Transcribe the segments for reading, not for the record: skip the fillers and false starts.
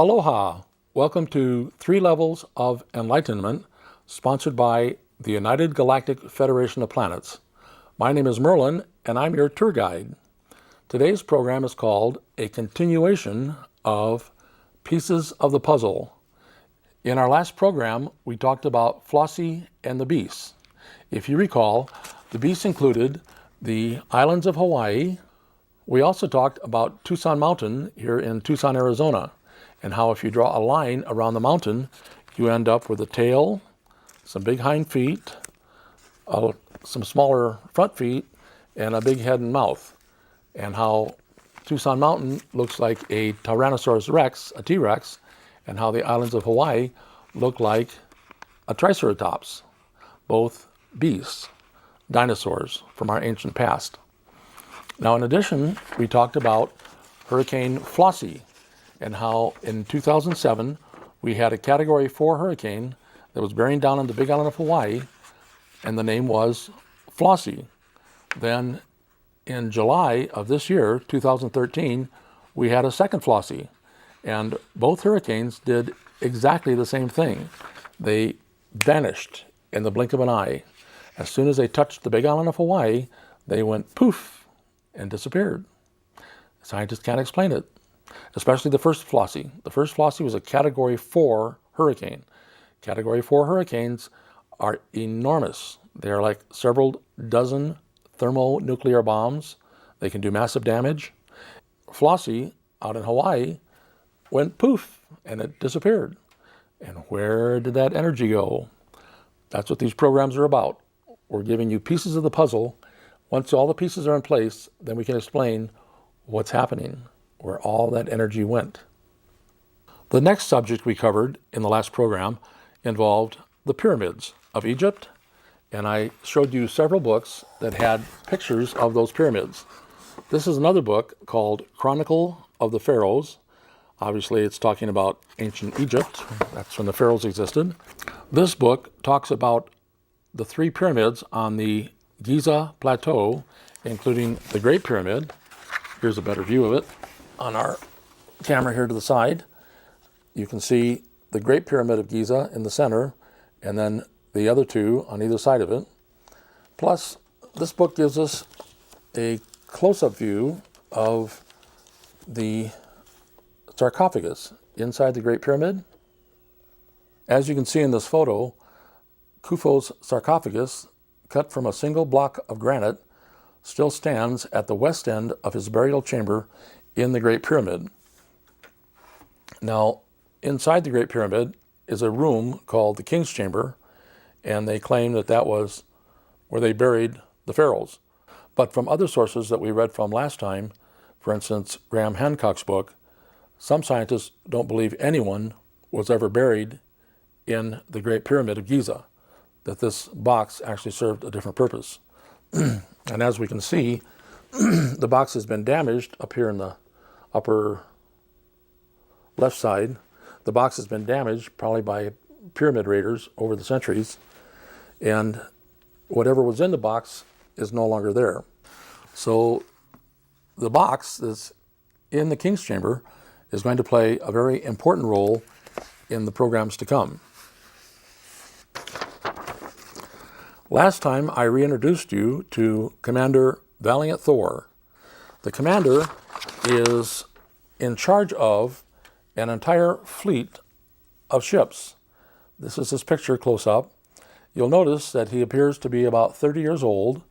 Aloha! Welcome to 3 Levels of Enlightenment, sponsored by the United Galactic Federation of Planets. My name is Merlin, and I'm your tour guide. Today's program is called A Continuation of Pieces of the Puzzle. In our last program, we talked about FLOSSIE and the beasts. If you recall, the beasts included the islands of Hawaii. We also talked about Tucson Mountain here in Tucson, Arizona, and how if you draw a line around the mountain, you end up with a tail, some big hind feet, some smaller front feet, and a big head and mouth. And how Tucson Mountain looks like a Tyrannosaurus Rex, a T-Rex, and how the islands of Hawaii look like a Triceratops, both beasts, dinosaurs from our ancient past. Now, in addition, we talked about Hurricane FLOSSIE, and how in 2007 we had a Category 4 hurricane that was bearing down on the Big Island of Hawaii, and the name was FLOSSIE. Then in July of this year, 2013, we had a second FLOSSIE, and both hurricanes did exactly the same thing. They vanished in the blink of an eye. As soon as they touched the Big Island of Hawaii, they went poof and disappeared. Scientists can't explain it. Especially the first FLOSSIE. The first FLOSSIE was a Category 4 hurricane. Category 4 hurricanes are enormous. They are like several dozen thermonuclear bombs. They can do massive damage. FLOSSIE out in Hawaii went poof and it disappeared. And where did that energy go? That's what these programs are about. We're giving you pieces of the puzzle. Once all the pieces are in place, then we can explain what's happening, where all that energy went. The next subject we covered in the last program involved the pyramids of Egypt, and I showed you several books that had pictures of those pyramids. This is another book called Chronicle of the Pharaohs. Obviously, it's talking about ancient Egypt. That's when the pharaohs existed. This book talks about the 3 pyramids on the Giza Plateau, including the Great Pyramid. Here's a better view of it on our camera here to the side. You can see the Great Pyramid of Giza in the center, and then the other 2 on either side of it. Plus, this book gives us a close-up view of the sarcophagus inside the Great Pyramid. As you can see in this photo, Khufu's sarcophagus, cut from a single block of granite, still stands at the west end of his burial chamber in the Great Pyramid. Now, inside the Great Pyramid is a room called the King's Chamber, and they claim that that was where they buried the pharaohs. But from other sources that we read from last time, for instance, Graham Hancock's book, some scientists don't believe anyone was ever buried in the Great Pyramid of Giza, that this box actually served a different purpose. And as we can see, the box has been damaged up here in the upper left side. The box has been damaged probably by pyramid raiders over the centuries, and whatever was in the box is no longer there. So the box that's in the King's Chamber is going to play a very important role in the programs to come. Last time I reintroduced you to Commander Valiant Thor. The commander is in charge of an entire fleet of ships. This is his picture close up. You'll notice that he appears to be about 30 years old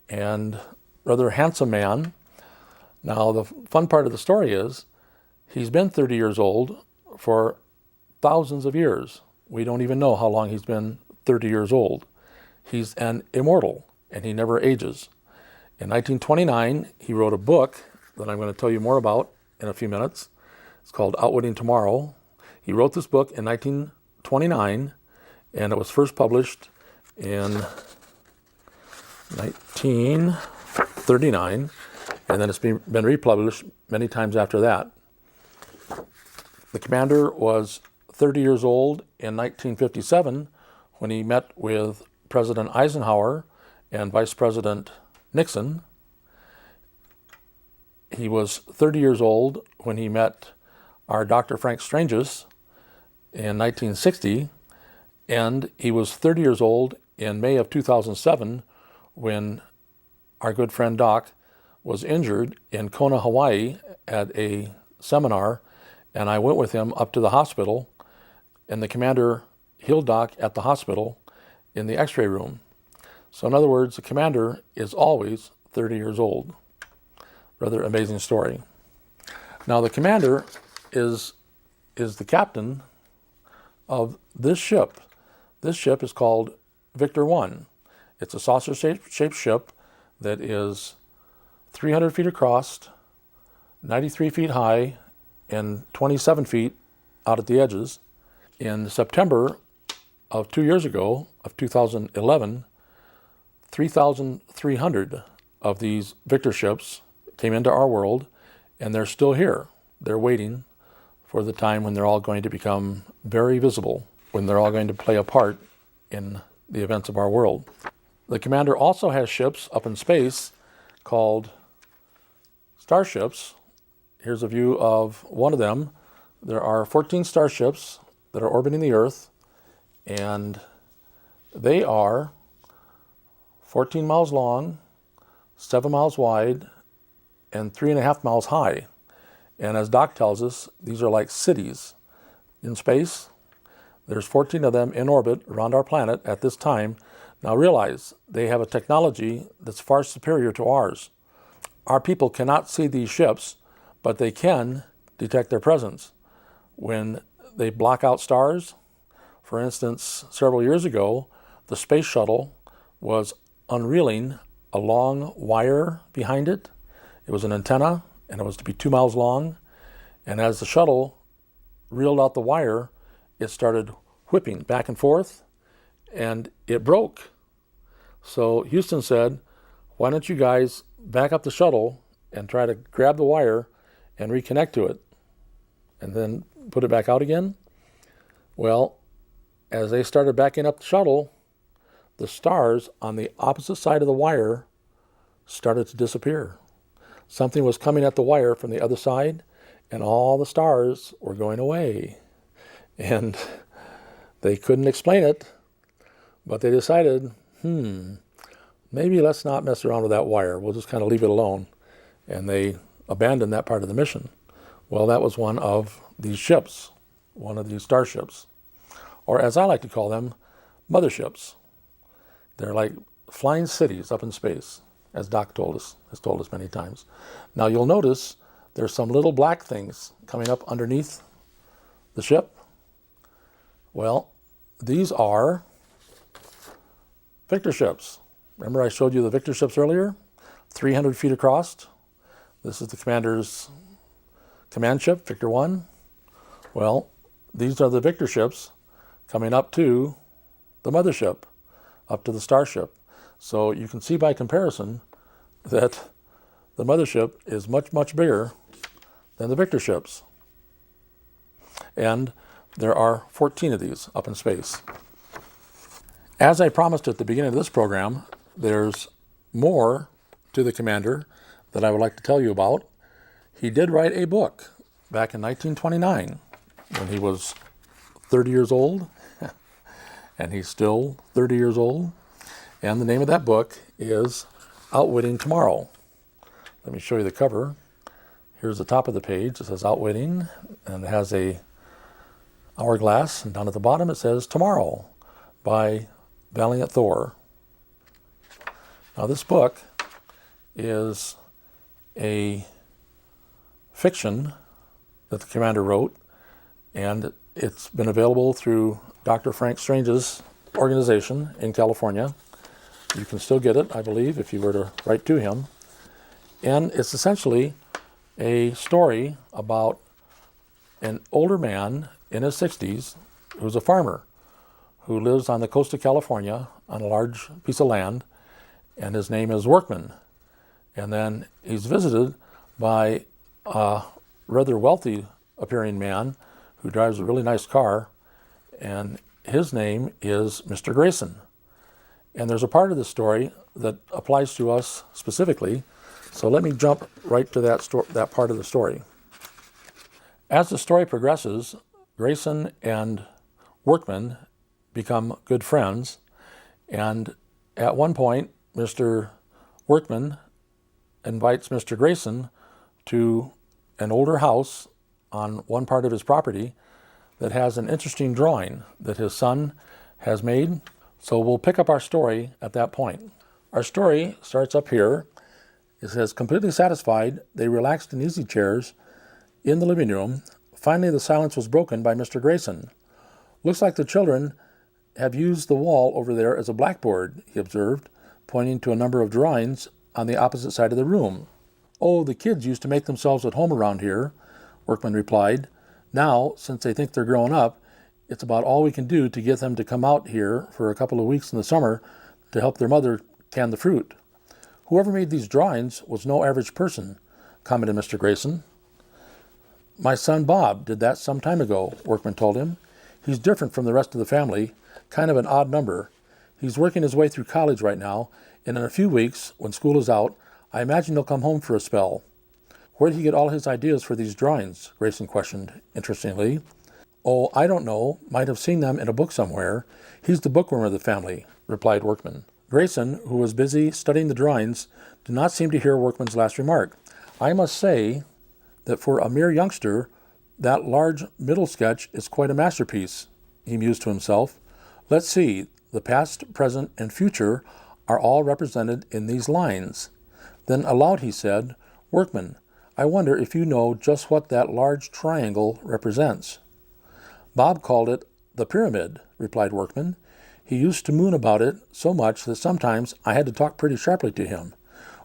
and rather handsome man. Now, the fun part of the story is he's been 30 years old for thousands of years. We don't even know how long he's been 30 years old. He's an immortal, and he never ages. In 1929, he wrote a book that I'm going to tell you more about in a few minutes. It's called Outwitting Tomorrow. He wrote this book in 1929, and it was first published in 1939, and then it's been republished many times after that. The commander was 30 years old in 1957 when he met with President Eisenhower and Vice President Nixon. He was 30 years old when he met our Dr. Frank Stranges in 1960, and he was 30 years old in May of 2007 when our good friend Doc was injured in Kona, Hawaii at a seminar, and I went with him up to the hospital, and the commander healed Doc at the hospital in the x-ray room. So in other words, the commander is always 30 years old. Rather amazing story. Now the commander is the captain of this ship. This ship is called Victor 1. It's a saucer-shaped ship that is 300 feet across, 93 feet high, and 27 feet out at the edges. In September of 2 years ago, of 2011, 3,300 of these Victor ships came into our world, and they're still here. They're waiting for the time when they're all going to become very visible, when they're all going to play a part in the events of our world. The commander also has ships up in space called starships. Here's a view of one of them. There are 14 starships that are orbiting the Earth, and they are 14 miles long, 7 miles wide, and 3.5 miles high. And as Doc tells us, these are like cities in space. There's 14 of them in orbit around our planet at this time. Now realize, they have a technology that's far superior to ours. Our people cannot see these ships, but they can detect their presence. When they block out stars, for instance, several years ago, the space shuttle was unreeling a long wire behind it. It was an antenna, and it was to be 2 miles long. And as the shuttle reeled out the wire, it started whipping back and forth, and it broke. So Houston said, why don't you guys back up the shuttle and try to grab the wire and reconnect to it, and then put it back out again? Well, as they started backing up the shuttle, the stars on the opposite side of the wire started to disappear. Something was coming at the wire from the other side, and all the stars were going away. And they couldn't explain it, but they decided, maybe let's not mess around with that wire. We'll just kind of leave it alone. And they abandoned that part of the mission. Well, that was one of these ships, one of these starships, or as I like to call them, motherships. They're like flying cities up in space, as Doc has told us many times. Now you'll notice there's some little black things coming up underneath the ship. Well, these are Victor ships. Remember I showed you the Victor ships earlier? 300 feet across. This is the commander's command ship, Victor 1. Well, these are the Victor ships coming up to the mothership, up to the starship. So you can see by comparison that the mothership is much, much bigger than the Victor ships. And there are 14 of these up in space. As I promised at the beginning of this program, there's more to the commander that I would like to tell you about. He did write a book back in 1929 when he was 30 years old, and he's still 30 years old. And the name of that book is Outwitting Tomorrow. Let me show you the cover. Here's the top of the page. It says Outwitting, and it has a hourglass, and down at the bottom it says Tomorrow by Valiant Thor. Now this book is a fiction that the commander wrote, and it's been available through Dr. Frank Strange's organization in California. You can still get it, I believe, if you were to write to him. And it's essentially a story about an older man in his 60s who's a farmer who lives on the coast of California on a large piece of land, and his name is Workman. And then he's visited by a rather wealthy appearing man who drives a really nice car, and his name is Mr. Grayson. And there's a part of the story that applies to us specifically, so let me jump right to that part of the story. As the story progresses, Grayson and Workman become good friends, and at one point, Mr. Workman invites Mr. Grayson to an older house on one part of his property that has an interesting drawing that his son has made. So we'll pick up our story at that point. Our story starts up here. It says, completely satisfied, they relaxed in easy chairs in the living room. Finally, the silence was broken by Mr. Grayson. Looks like the children have used the wall over there as a blackboard, he observed, pointing to a number of drawings on the opposite side of the room. Oh, the kids used to make themselves at home around here, Workman replied. Now, since they think they're grown up, it's about all we can do to get them to come out here for a couple of weeks in the summer to help their mother can the fruit. Whoever made these drawings was no average person, commented Mr. Grayson. My son Bob did that some time ago, Workman told him. He's different from the rest of the family, kind of an odd number. He's working his way through college right now, and in a few weeks, when school is out, I imagine he'll come home for a spell. Where did he get all his ideas for these drawings? Grayson questioned, interestingly. Oh, I don't know. Might have seen them in a book somewhere. He's the bookworm of the family, replied Workman. Grayson, who was busy studying the drawings, did not seem to hear Workman's last remark. I must say that for a mere youngster, that large middle sketch is quite a masterpiece, he mused to himself. Let's see, the past, present, and future are all represented in these lines. Then aloud he said, Workman, I wonder if you know just what that large triangle represents. Bob called it the pyramid, replied Workman. He used to moon about it so much that sometimes I had to talk pretty sharply to him.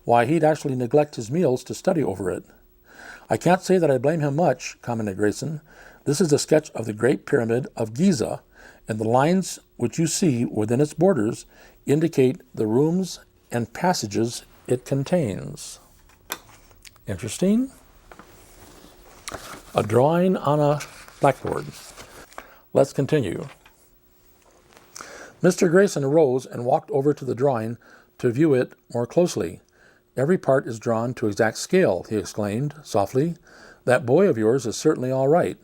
Why, he'd actually neglect his meals to study over it. I can't say that I blame him much, commented Grayson. This is a sketch of the Great Pyramid of Giza, and the lines which you see within its borders indicate the rooms and passages it contains. Interesting. A drawing on a blackboard. Let's continue. Mr. Grayson arose and walked over to the drawing to view it more closely. Every part is drawn to exact scale, he exclaimed softly. That boy of yours is certainly all right.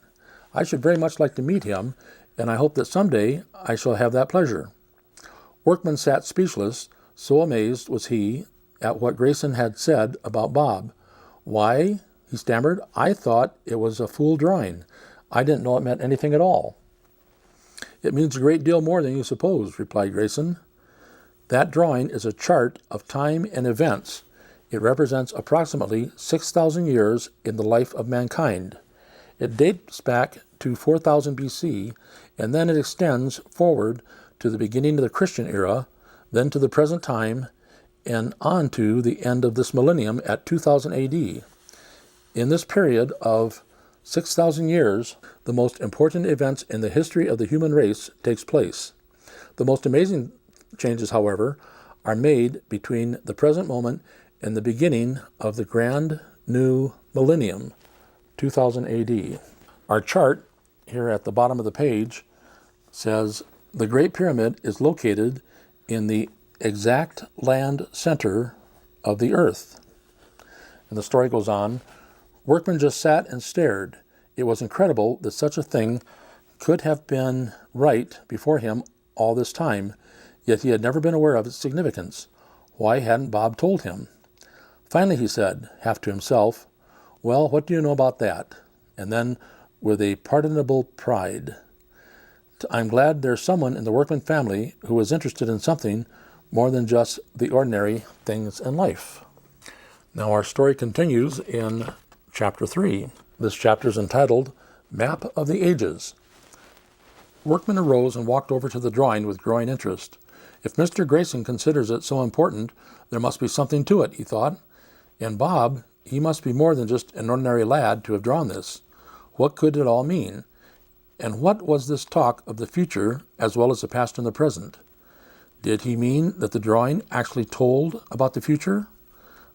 I should very much like to meet him, and I hope that someday I shall have that pleasure. Workman sat speechless, so amazed was he at what Grayson had said about Bob. Why, he stammered, I thought it was a fool drawing. I didn't know it meant anything at all. It means a great deal more than you suppose, replied Grayson. That drawing is a chart of time and events. It represents approximately 6,000 years in the life of mankind. It dates back to 4000 BC, and then it extends forward to the beginning of the Christian era, then to the present time, and on to the end of this millennium at 2000 AD. In this period of 6,000 years, the most important events in the history of the human race takes place. The most amazing changes, however, are made between the present moment and the beginning of the grand new millennium, 2000 AD. Our chart here at the bottom of the page says the Great Pyramid is located in the exact land center of the earth. And the story goes on. Workman just sat and stared. It was incredible that such a thing could have been right before him all this time, yet he had never been aware of its significance. Why hadn't Bob told him? Finally he said, half to himself, well, what do you know about that? And then, with a pardonable pride, I'm glad there's someone in the Workman family who is interested in something more than just the ordinary things in life. Now our story continues in Chapter 3. This chapter is entitled Map of the Ages. Workman arose and walked over to the drawing with growing interest. If Mr. Grayson considers it so important, there must be something to it, he thought. And Bob, he must be more than just an ordinary lad to have drawn this. What could it all mean? And what was this talk of the future as well as the past and the present? Did he mean that the drawing actually told about the future?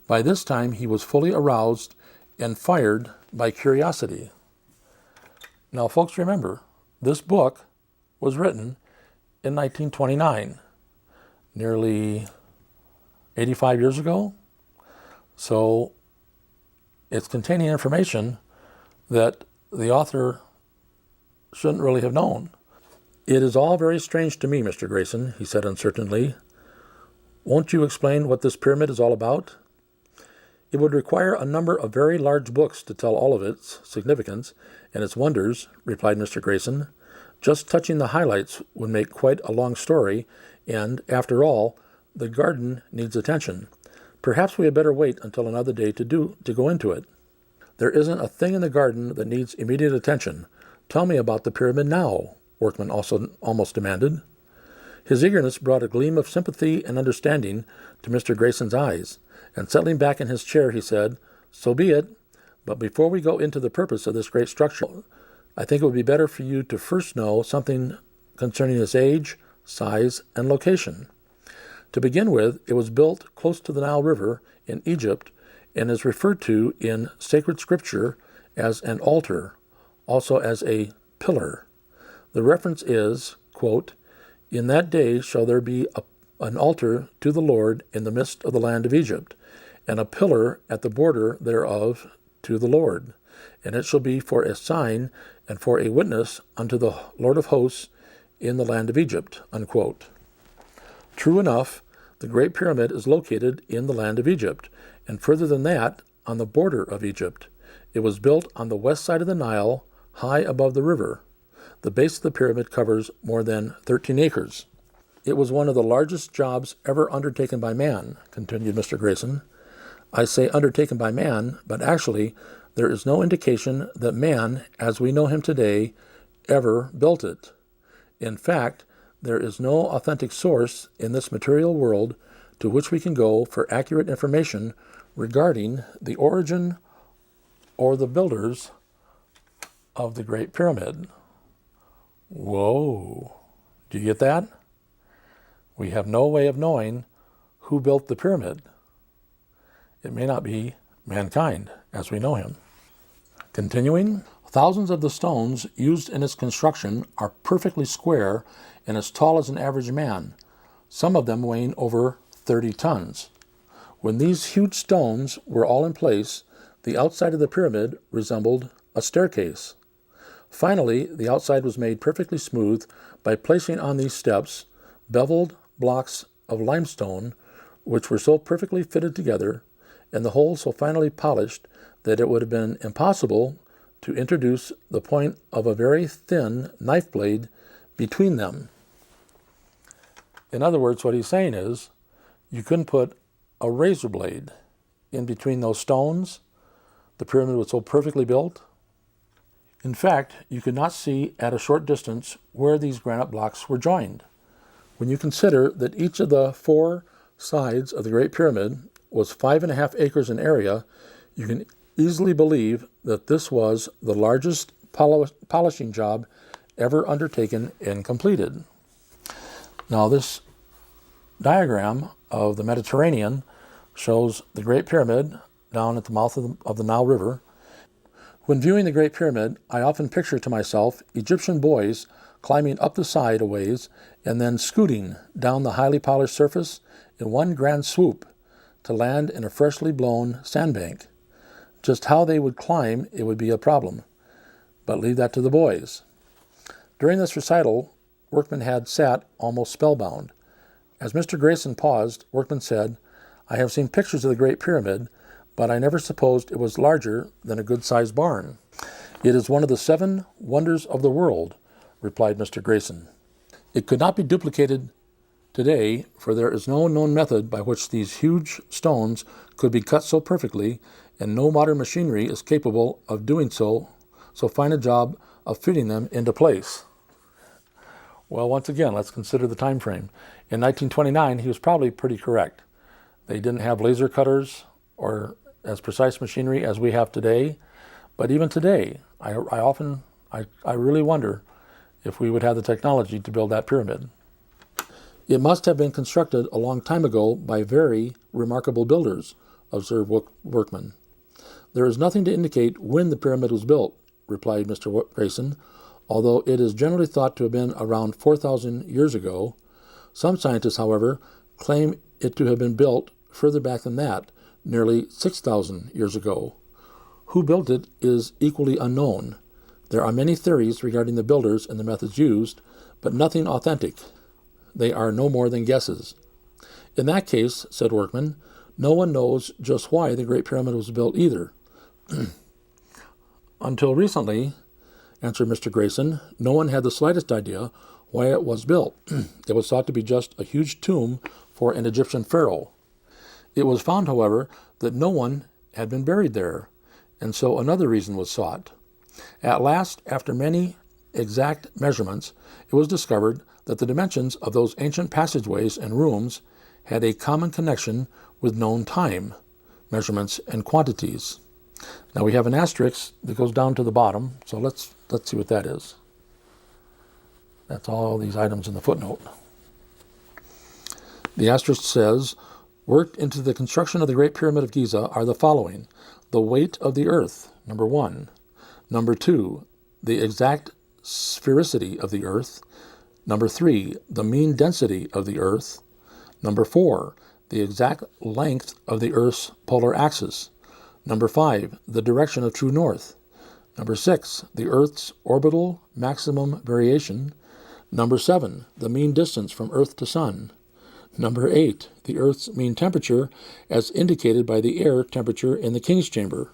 By this time he was fully aroused and fired by curiosity. Now, folks, remember, this book was written in 1929, nearly 85 years ago. So it's containing information that the author shouldn't really have known. "It is all very strange to me, Mr. Grayson," he said uncertainly. "Won't you explain what this pyramid is all about?" "It would require a number of very large books to tell all of its significance and its wonders," replied Mr. Grayson. "Just touching the highlights would make quite a long story, and, after all, the garden needs attention. Perhaps we had better wait until another day to go into it." "There isn't a thing in the garden that needs immediate attention. Tell me about the pyramid now," Workman also almost demanded. His eagerness brought a gleam of sympathy and understanding to Mr. Grayson's eyes, and settling back in his chair, he said, "So be it. But before we go into the purpose of this great structure, I think it would be better for you to first know something concerning its age, size, and location. To begin with, it was built close to the Nile River in Egypt and is referred to in sacred scripture as an altar, also as a pillar. The reference is, quote, 'In that day shall there be an altar to the Lord in the midst of the land of Egypt, and a pillar at the border thereof to the Lord. And it shall be for a sign and for a witness unto the Lord of hosts in the land of Egypt,' unquote. True enough, the Great Pyramid is located in the land of Egypt, and further than that, on the border of Egypt. It was built on the west side of the Nile, high above the river. The base of the pyramid covers more than 13 acres. It was one of the largest jobs ever undertaken by man," continued Mr. Grayson. "I say undertaken by man, but actually there is no indication that man, as we know him today, ever built it. In fact, there is no authentic source in this material world to which we can go for accurate information regarding the origin or the builders of the Great Pyramid." Whoa. Do you get that? We have no way of knowing who built the pyramid. It may not be mankind as we know him. Continuing, "Thousands of the stones used in its construction are perfectly square and as tall as an average man, some of them weighing over 30 tons. When these huge stones were all in place, the outside of the pyramid resembled a staircase. Finally, the outside was made perfectly smooth by placing on these steps beveled blocks of limestone, which were so perfectly fitted together, and the whole so finely polished that it would have been impossible to introduce the point of a very thin knife blade between them." In other words, what he's saying is, you couldn't put a razor blade in between those stones. The pyramid was so perfectly built. In fact, you could not see at a short distance where these granite blocks were joined. When you consider that each of the 4 sides of the Great Pyramid was 5.5 acres in area, you can easily believe that this was the largest polishing job ever undertaken and completed. Now, this diagram of the Mediterranean shows the Great Pyramid down at the mouth of the Nile River. When viewing the Great Pyramid, I often picture to myself Egyptian boys climbing up the side a ways and then scooting down the highly polished surface in one grand swoop to land in a freshly blown sandbank. Just how they would climb, it would be a problem, but leave that to the boys. During this recital, Workman had sat almost spellbound. As Mr. Grayson paused, Workman said, "I have seen pictures of the Great Pyramid, but I never supposed it was larger than a good-sized barn." "It is one of the 7 wonders of the world," replied Mr. Grayson. "It could not be duplicated today, for there is no known method by which these huge stones could be cut so perfectly, and no modern machinery is capable of doing so fine a job of fitting them into place." Well, once again, let's consider the time frame. In 1929, he was probably pretty correct. They didn't have laser cutters or as precise machinery as we have today. But even today, I really wonder if we would have the technology to build that pyramid. "It must have been constructed a long time ago by very remarkable builders," observed Workman. "There is nothing to indicate when the pyramid was built," replied Mr. Grayson, "although it is generally thought to have been around 4,000 years ago. Some scientists, however, claim it to have been built further back than that, nearly 6,000 years ago. Who built it is equally unknown. There are many theories regarding the builders and the methods used, but nothing authentic. They are no more than guesses. In that case, said Workman, no one knows just why the Great Pyramid was built either. Until recently, answered Mr. Grayson, no one had the slightest idea why it was built. It was thought to be just a huge tomb for an Egyptian pharaoh. It was found, however, that no one had been buried there, and so another reason was sought. At last, after many exact measurements, it was discovered that the dimensions of those ancient passageways and rooms had a common connection with known time, measurements, and quantities. Now we have an asterisk that goes down to the bottom, so let's see what that is. That's all these items in the footnote. The asterisk says, worked into the construction of the Great Pyramid of Giza are the following: the weight of the earth, number 1. Number 2, the exact sphericity of the earth. Number 3, the mean density of the earth. Number 4, the exact length of the earth's polar axis. Number 5, the direction of true north. Number 6, the earth's orbital maximum variation. Number 7, the mean distance from earth to sun. Number 8, the earth's mean temperature as indicated by the air temperature in the King's chamber.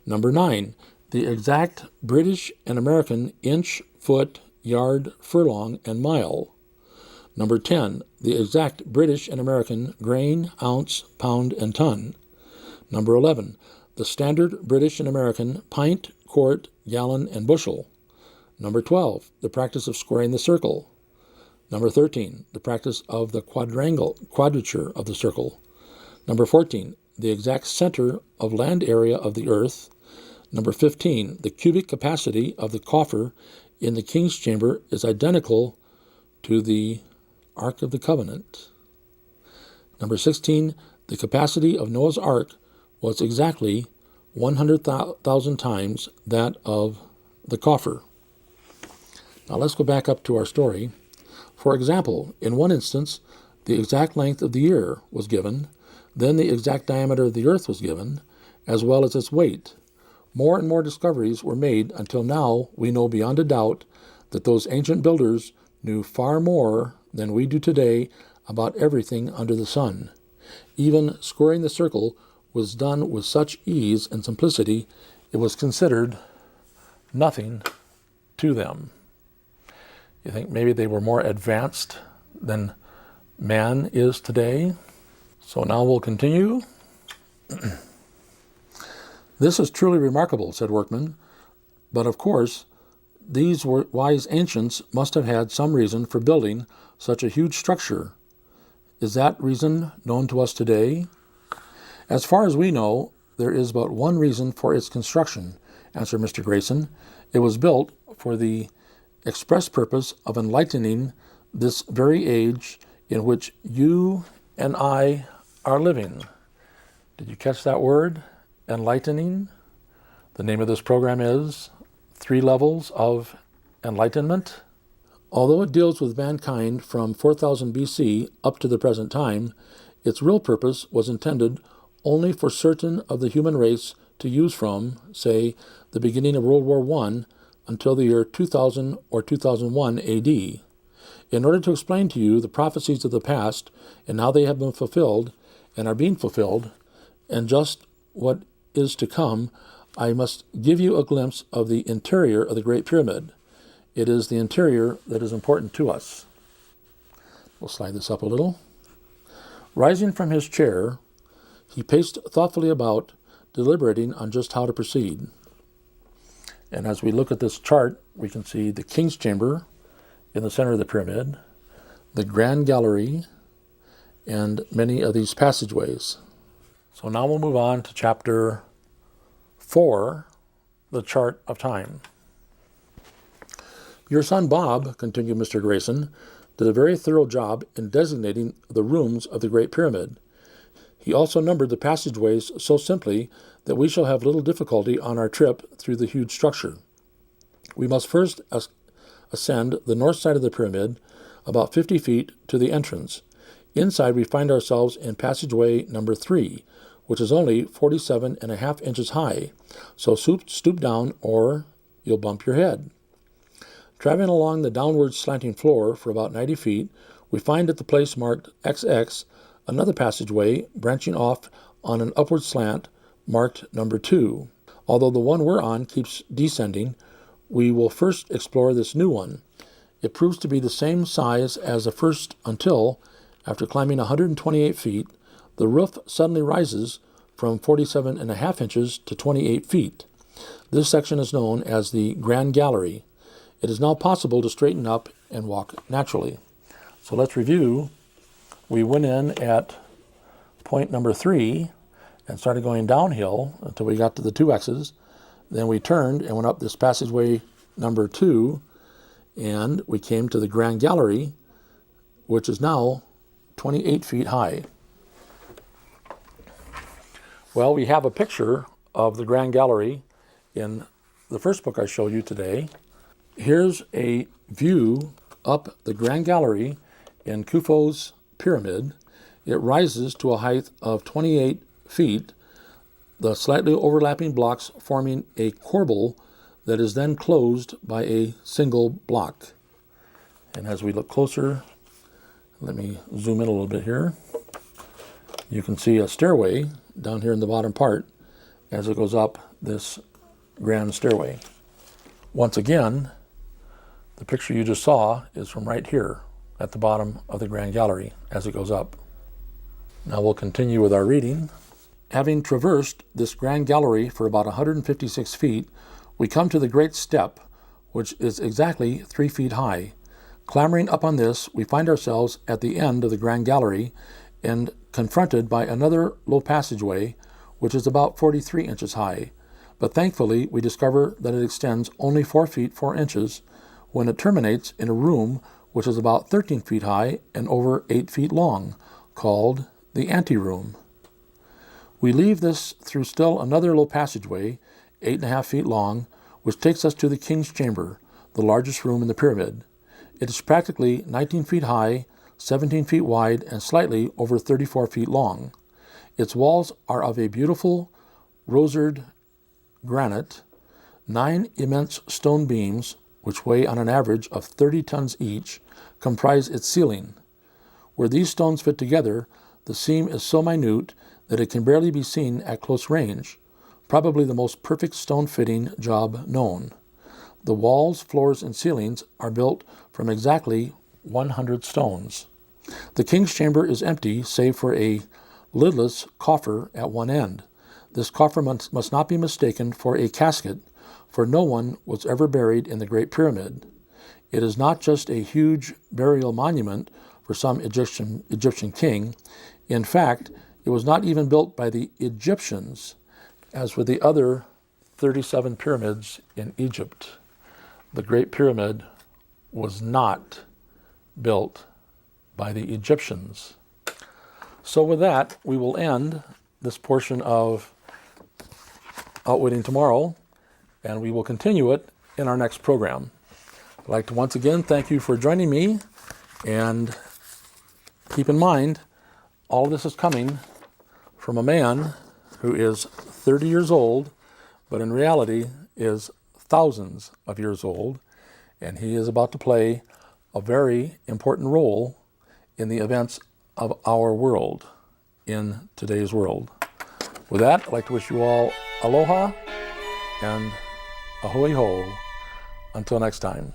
Number 9, the exact British and American inch, foot, yard, furlong, and mile. Number 10, the exact British and American grain, ounce, pound, and ton. Number 11, the standard British and American pint, quart, gallon, and bushel. Number 12, the practice of squaring the circle. Number 13, the practice of the quadrature of the circle. Number 14, the exact center of land area of the earth. Number 15, the cubic capacity of the coffer in the King's chamber is identical to the Ark of the Covenant. Number 16, the capacity of Noah's Ark was exactly 100,000 times that of the coffer. Now let's go back up to our story. For example, in one instance, the exact length of the year was given, then the exact diameter of the earth was given, as well as its weight. More and more discoveries were made until now we know beyond a doubt that those ancient builders knew far more than we do today about everything under the sun. Even squaring the circle was done with such ease and simplicity, it was considered nothing to them. You think maybe they were more advanced than man is today? So now we'll continue. This is truly remarkable, said Workman, but of course, these wise ancients must have had some reason for building such a huge structure. Is that reason known to us today? As far as we know, there is but one reason for its construction, answered Mr. Grayson. It was built for the express purpose of enlightening this very age in which you and I are living. Did you catch that word? Enlightening. The name of this program is 3 Levels of Enlightenment. Although it deals with mankind from 4000 BC up to the present time, its real purpose was intended only for certain of the human race to use from, say, the beginning of World War I until the year 2000 or 2001 AD. In order to explain to you the prophecies of the past and how they have been fulfilled and are being fulfilled, and just what is to come, I must give you a glimpse of the interior of the Great Pyramid. It is the interior that is important to us. We'll slide this up a little. Rising from his chair, he paced thoughtfully about, deliberating on just how to proceed. And as we look at this chart, we can see the King's Chamber in the center of the pyramid, the Grand Gallery, and many of these passageways. So now we'll move on to chapter 4, the chart of time. Your son Bob, continued Mr. Grayson, did a very thorough job in designating the rooms of the Great Pyramid. He also numbered the passageways so simply that we shall have little difficulty on our trip through the huge structure. We must first ascend the north side of the pyramid, about 50 feet to the entrance. Inside we find ourselves in passageway number 3, which is only 47.5 inches high, so stoop down or you'll bump your head. Traveling along the downward slanting floor for about 90 feet, we find at the place marked XX another passageway branching off on an upward slant marked number 2. Although the one we're on keeps descending, we will first explore this new one. It proves to be the same size as the first until, after climbing 128 feet, the roof suddenly rises from 47.5 inches to 28 feet. This section is known as the Grand Gallery. It is now possible to straighten up and walk naturally. So let's review. We went in at point number 3 and started going downhill until we got to the 2X's. Then we turned and went up this passageway number 2, and we came to the Grand Gallery, which is now 28 feet high. Well, we have a picture of the Grand Gallery in the first book I showed you today. Here's a view up the Grand Gallery in Khufu's pyramid. It rises to a height of 28 feet, the slightly overlapping blocks forming a corbel that is then closed by a single block. And as we look closer, let me zoom in a little bit here. You can see a stairway down here in the bottom part as it goes up this grand stairway. Once again, the picture you just saw is from right here at the bottom of the Grand Gallery as it goes up. Now we'll continue with our reading. Having traversed this Grand Gallery for about 156 feet, we come to the Great Step, which is exactly 3 feet high. Clambering up on this, we find ourselves at the end of the Grand Gallery and confronted by another low passageway, which is about 43 inches high. But thankfully, we discover that it extends only 4 feet 4 inches when it terminates in a room which is about 13 feet high and over 8 feet long, called the anteroom. We leave this through still another low passageway, 8.5 feet long, which takes us to the King's Chamber, the largest room in the pyramid. It is practically 19 feet high, 17 feet wide, and slightly over 34 feet long. Its walls are of a beautiful rosered granite. 9 immense stone beams, which weigh on an average of 30 tons each, comprise its ceiling. Where these stones fit together, the seam is so minute that it can barely be seen at close range, probably the most perfect stone fitting job known. The walls, floors, and ceilings are built from exactly 100 stones. The King's Chamber is empty save for a lidless coffer at one end. This coffer must not be mistaken for a casket, for no one was ever buried in the Great Pyramid. It is not just a huge burial monument for some Egyptian king. In fact, it was not even built by the Egyptians, as with the other 37 pyramids in Egypt. The Great Pyramid was not built by the Egyptians. So with that, we will end this portion of Outwitting Tomorrow, and we will continue it in our next program. I'd like to once again thank you for joining me, and keep in mind, all of this is coming from a man who is 30 years old, but in reality is thousands of years old, and he is about to play a very important role in the events of our world, in today's world. With that, I'd like to wish you all aloha and ahoy ho. Until next time.